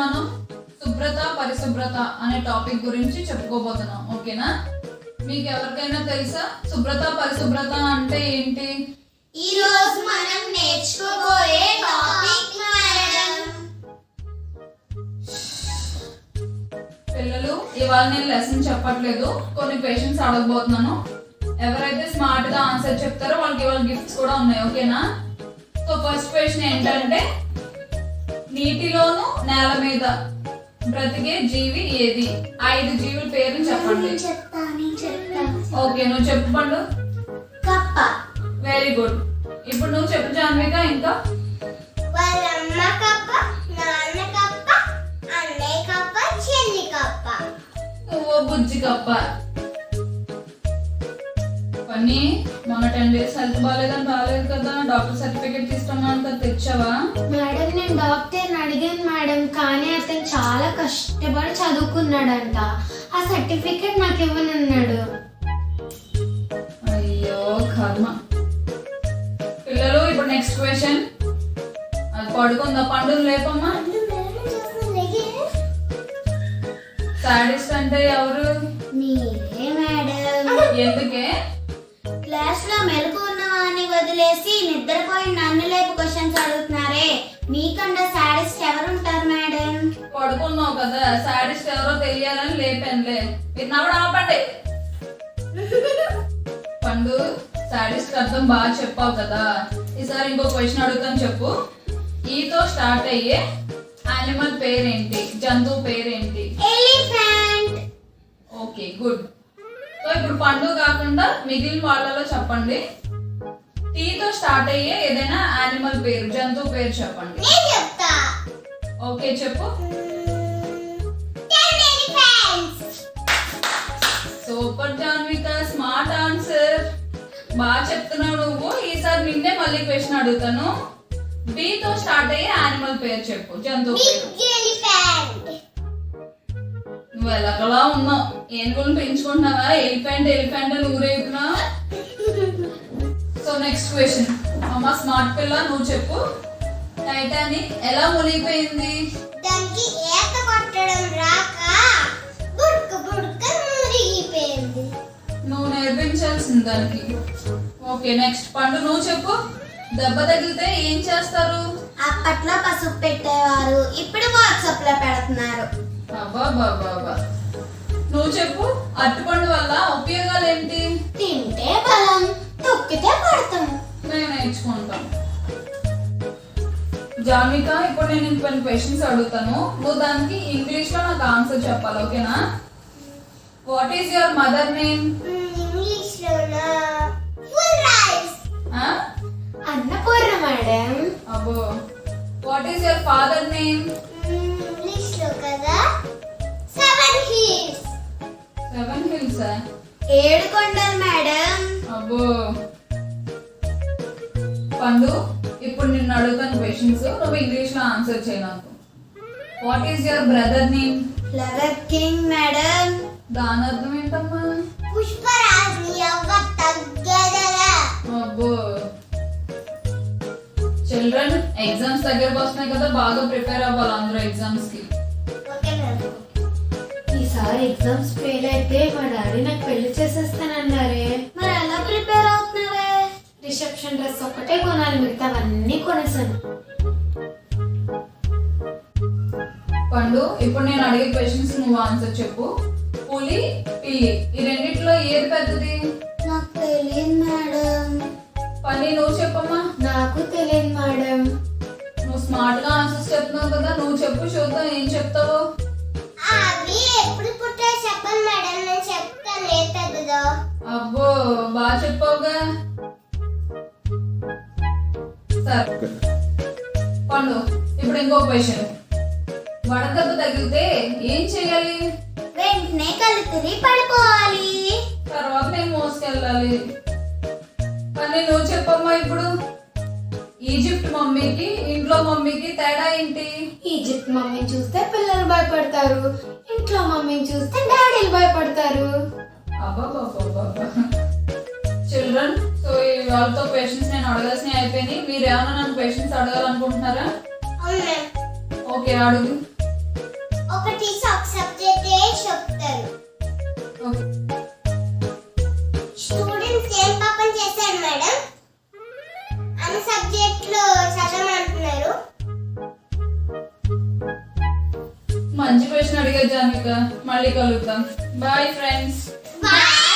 మనం శుభ్రత పరిశుభ్రత అనే టాపిక్ గురించి చెప్పుకోబోతున్నాం. ఓకేనా? మీకు ఎవరికైనా తెలుసా శుభ్రత పరిశుభ్రత అంటే ఏంటి? ఈ రోజు మనం నేర్చుకోబోయే టాపిక్ మేడం. పిల్లలు, ఇవాళ నేను లెసన్ చెప్పట్లేదు, కొన్ని క్వశ్చన్స్ అడగబోతున్నాను. ఎవరైతే స్మార్ట్ గా ఆన్సర్ చెప్తారో వాళ్ళకి ఇవాళ గిఫ్ట్స్ కూడా ఉన్నాయి. ఓకేనా? సో ఫస్ట్ క్వశ్చన్ ఏంటంటే, నీటిలోను నేల మీద బ్రతికే జీవి ఏది? 5 జీవుల పేర్లు చెప్పండి. ఓకే, నువ్వు చెప్పండు. కప్ప. Very good. ఇప్పుడు నువ్వు చెప్పు జాన్విక. ఇంకా వాళ్ళమ్మ కప్ప, నాన్న కప్ప, అన్నయ్య కప్ప, చెల్లి కప్ప. నువ్వు బుజ్జి కప్ప. పని మొన్న 10 days హెల్త్ బాగాలేదని రాలేదు కదా, డాక్టర్ సర్టిఫికేట్ తీసుకున్నాను కదా, తెచ్చావా? మేడం, నేను డాక్టర్ని అడిగాను మేడం, కానీ అతను చాలా కష్టపడి చదువుకున్నాడంట. ఆ సర్టిఫికేట్ నాకు ఇవ్వనన్నాడు. అయ్యో కర్మ. పిల్లలు, ఇప్పుడు నెక్స్ట్ క్వశ్చన్. అది పడుకుందా? పండుగ లేపమ్మా. సాడిస్ట్ అంటే ఎవరు? మీరే మేడం. ఎందుకే? క్లాస్ లో మెలకు ఉన్నవాన్ని వదిలేసి నిద్రపోయి నన్ను లేపు క్వశ్చన్స్ అడుగుతున్నారే, మీకన్నా సాడిస్ట్ ఎవరుంటారు మేడం? పడుకున్నావు కదా, సాడిస్ట్ ఎవరో తెలియాలని లేపానులే. మీరు నవ్వడం ఆపండి. పండు, సాడిస్ట్ అర్థం బాగా చెప్పావు కదా, ఈసారి ఇంకో క్వశ్చన్ అడుగుతాను, చెప్పు. ఈతో స్టార్ట్ అయ్యే యానిమల్ పేరేంటి? జంతువు పేరేంటి? ఎలిఫెంట్. Okay, good. సో ఇప్పుడు పండు కాకుండా మిగిలిన వాళ్ళలో చెప్పండి. టీతో స్టార్ట్ అయ్యే ఏదైనా యానిమల్ పేరు, జంతువు పేరు చెప్పండి. నేను చెప్తా. ఓకే, చెప్పు. 10 elephants. Super Janvika, smart answer. బాగా చెప్తున్నావు నువ్వు. ఈసారి నిన్నే మళ్ళీ క్వశ్చన్ అడుగుతాను. బీతో స్టార్ట్ అయ్యే యానిమల్ పేరు చెప్పు, జంతువు పేరు. Big elephant. నువ్వు ఎలాగలా ఉన్నావు. ఏనుగులను పెంచుకుంటున్నావా? ఎలిఫెంట్ ఎలిఫెంట్ అని ఊరేగుతున్నావు. So next question. అమ్మ స్మార్ట్ పిల్ల, నువ్వు చెప్పు. టైటానిక్ ఎలా మునిగిపోయింది? దానికి ఈత కొట్టడం రాక బుడక బుడక మునిగిపోయింది. నువ్వు నేర్పించాల్సింది దానికి. ఓకే, నెక్స్ట్ పండు, నువ్వు చెప్పు. దెబ్బ తగిలితే ఏం చేస్తారు? అప్పట్లో పసుపు పెట్టేవారు, ఇప్పుడు వాట్సాప్ లో పెడుతున్నారు. అబ్బా బాబా. నువ్వు చెప్పు. అరటిపండు వల్ల ఉపయోగాలు ఏంటి? తింటే బలం, తొక్కితే పడతాం. మేము నేర్చుకుంటాం. జాన్విక, ఇప్పుడు నేను కొన్ని క్వశ్చన్స్ అడుగుతాను, నువ్వు దానికి ఇంగ్లీష్ లో నాకు ఆన్సర్ చెప్పాలి. ఓకేనా? What is your mother name? English లోనా? Full rice. అన్నపూర్ణ మేడం. అబ్బో. What is your father name? English లో కదా 7 hills. 7 hills. 7 కొండలు మేడం. అబ్బో. పండు, ఇప్పుడు నిన్ను అడుగుతాను క్వశ్చన్స్, నువ్వు ఇంగ్లీష్ లో ఆన్సర్ చేయ నాకు. What is your brother name? Flower king madam. దాని అర్థం ఏంటమ్మా? పుష్పరాజు యవ్వ తగ్గదరా. అబ్బో. చిల్డ్రన్, ఎగ్జామ్స్ దగ్గరకు వస్తున్నాయి కదా, బాగా ప్రిపేర్ అవ్వాలి అందరూ ఎగ్జామ్స్ కి. Okay madam. ఈసారి ఎగ్జామ్స్ ఫెయిల్ అయితే మా డాడీ నాకు పెళ్లి చేసేస్తానన్నారే. మరి ఎలా ప్రిపేర్ అవుతున్నావే? రిసెప్షన్ డ్రెస్ ఒక్కటే కొనాలి, మిగతావన్నీ కొనేసాను. పండు, ఇప్పుడు నేను అడిగే క్వశ్చన్స్ నువ్వు ఆన్సర్ చెప్పు. పులి, పిల్లి, ఈ రెండిట్లో ఏది పెద్దది? నాకు తెలియదు మేడం. పని, నువ్వు చెప్పమ్మా. నాకు తెలియదు మేడం. నువ్వు స్మార్ట్ గా ఆన్సర్స్ చెప్తున్నావు కదా, నువ్వు చెప్పు, చూద్దాం ఏం చెప్తావు. అవి ఎప్పుడు పుట్టే చెప్పండి మేడం, నేను చెప్తాను ఏ పెద్దదో. అబ్బో, బాగా చెప్పావుగా. సరే పండు, ఇప్పుడు ఇంకో క్వశ్చన్. వడదెబ్బ తగిలితే ఏం చేయాలి? వెంటనే కళ్ళు తిరిగి పడిపోవాలి. తర్వాత నేను మోసుకెళ్ళాలి. కానీ నువ్వు చెప్పమ్మా ఇప్పుడు. ఈజిప్ట్ మమ్మీకి ఇంట్లో మమ్మీకి తేడా ఏంటి? ఈజిప్ట్ మమ్మీని చూస్తే పిల్లలు భయపడతారు, ఇంట్లో మమ్మీని చూస్తే డాడీలు భయపడతారు. అబ్బా. చిల్డ్రన్, సో వాళ్ళతో క్వశ్చన్స్ నేను అడగాల్సినవి అయిపోయినాయి. మీరు ఏమైనా నన్ను క్వశ్చన్స్ అడగాలనుకుంటున్నారా? అవును. ఓకే, అడుగు. ఒక టీచర్ ఒక సబ్జెక్టే చెప్తారు. ఓకే. స్టూడెంట్స్ ఏం పాపం చేశారు మేడం? అన్ని సబ్జెక్టులు చదవమంటున్నారు. మంచి క్వశ్చన్ అడిగా జానిక. మళ్ళీ కలుద్దాం. Bye friends. బాయ్.